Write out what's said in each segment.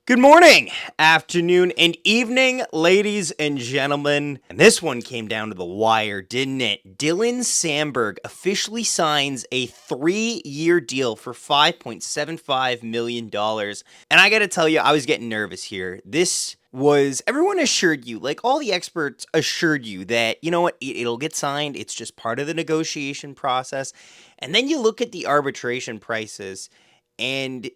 Good morning, afternoon, and evening, ladies and gentlemen. And this one came down to the wire, didn't it? Dylan Samberg officially signs a 3-year deal for $5.75 million. And I gotta tell you, I was getting nervous here. Everyone assured you, like all the experts assured you that, you know what, it'll get signed. It's just part of the negotiation process. And then you look at the arbitration prices, and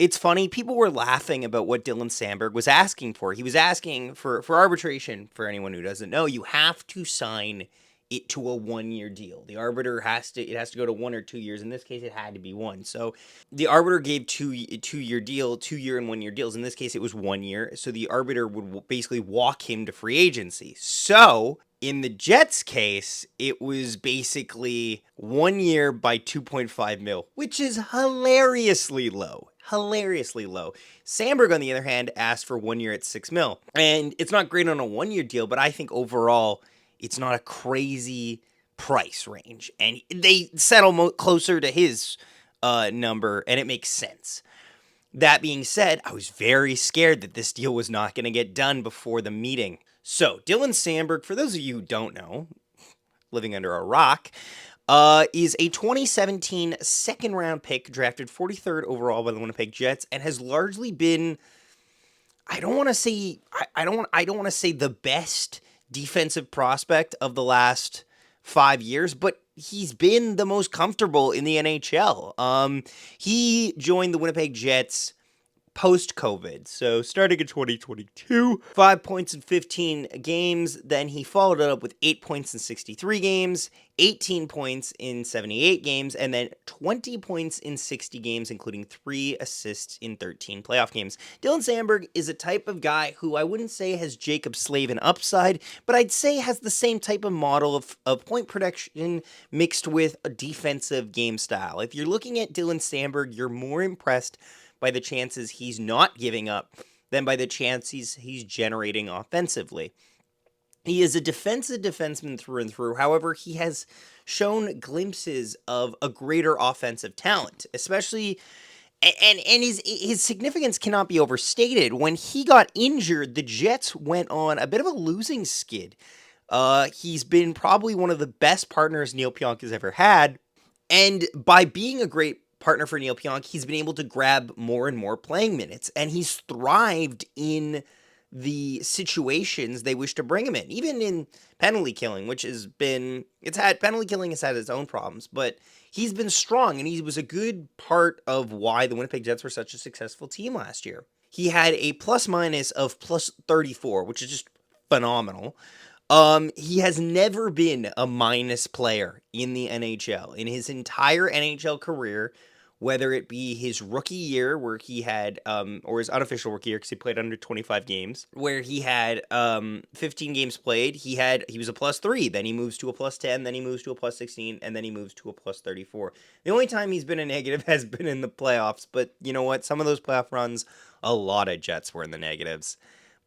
it's funny, people were laughing about what Dylan Samberg was asking for. He was asking for arbitration. For anyone who doesn't know, you have to sign it to a 1-year deal. The arbiter has to go to 1 or 2 years. In this case, it had to be 1. So the arbiter gave 2-year deal, 2-year and 1-year deals. In this case, it was 1 year. So the arbiter would basically walk him to free agency. So in the Jets case, it was basically 1 year by 2.5 mil, which is hilariously low. Samberg, on the other hand, asked for 1 year at 6 mil. And it's not great on a 1-year deal, but I think overall it's not a crazy price range. And they settle closer to his number, and it makes sense. That being said, I was very scared that this deal was not going to get done before the meeting. So, Dylan Samberg, for those of you who don't know, living under a rock, is a 2017 second-round pick, drafted 43rd overall by the Winnipeg Jets, and has largely been, I don't want to say the best defensive prospect of the last 5 years, but he's been the most comfortable in the NHL. He joined the Winnipeg Jets post-COVID, so starting in 2022, 5 points in 15 games, then he followed it up with 8 points in 63 games, 18 points in 78 games, and then 20 points in 60 games, including 3 assists in 13 playoff games. Dylan Samberg is a type of guy who I wouldn't say has Jacob Slavin upside, but I'd say has the same type of model of point production mixed with a defensive game style. If you're looking at Dylan Samberg, you're more impressed by the chances he's not giving up than by the chances he's generating offensively. He is a defensive defenseman through and through. However, he has shown glimpses of a greater offensive talent, especially, and his significance cannot be overstated. When he got injured, the Jets went on a bit of a losing skid. He's been probably one of the best partners Neil Pionk has ever had, and by being a great partner for Neil Pionk, he's been able to grab more and more playing minutes, and he's thrived in the situations they wish to bring him in, even in penalty killing, penalty killing has had its own problems, but he's been strong, and he was a good part of why the Winnipeg Jets were such a successful team last year. He had a plus-minus of plus 34, which is just phenomenal. He has never been a minus player in the NHL. In his entire NHL career, whether it be his rookie year where he had, or his unofficial rookie year because he played under 25 games, where he had 15 games played, he was a plus 3, then he moves to a plus 10, then he moves to a plus 16, and then he moves to a plus 34. The only time he's been a negative has been in the playoffs, but you know what? Some of those playoff runs, a lot of Jets were in the negatives.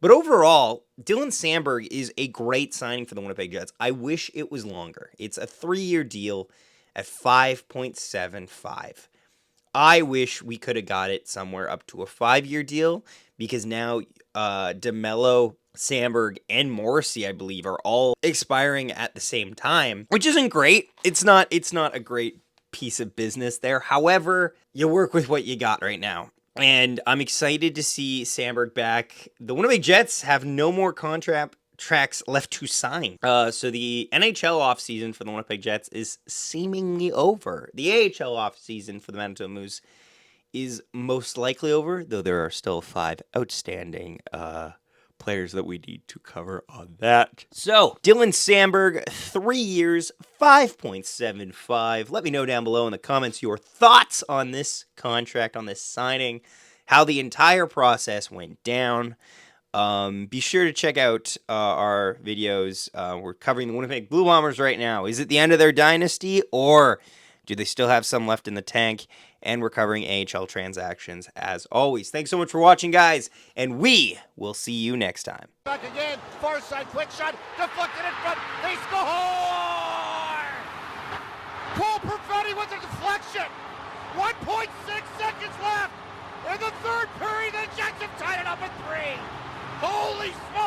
But overall, Dylan Samberg is a great signing for the Winnipeg Jets. I wish it was longer. It's a 3-year deal at 5.75. I wish we could have got it somewhere up to a 5-year deal, because now DeMello, Samberg, and Morrissey, I believe, are all expiring at the same time, which isn't great. It's not a great piece of business there. However, you work with what you got right now. And I'm excited to see Samberg back. The Winnipeg Jets have no more contracts left to sign. So the NHL offseason for the Winnipeg Jets is seemingly over. The AHL offseason for the Manitoba Moose is most likely over, though there are still 5 outstanding players that we need to cover on that. So, Dylan Samberg, 3 years, 5.75. Let me know down below in the comments your thoughts on this contract, on this signing, how the entire process went down. Be sure to check out our videos. We're covering the Winnipeg Blue Bombers right now. Is it the end of their dynasty, or do they still have some left in the tank? And we're covering AHL transactions as always. Thanks so much for watching, guys, and we will see you next time. Back again, far side, quick shot, deflected in front, they score! Cole Perfetti with a deflection, 1.6 seconds left in the third period, the Jets have tied it Holy smokes!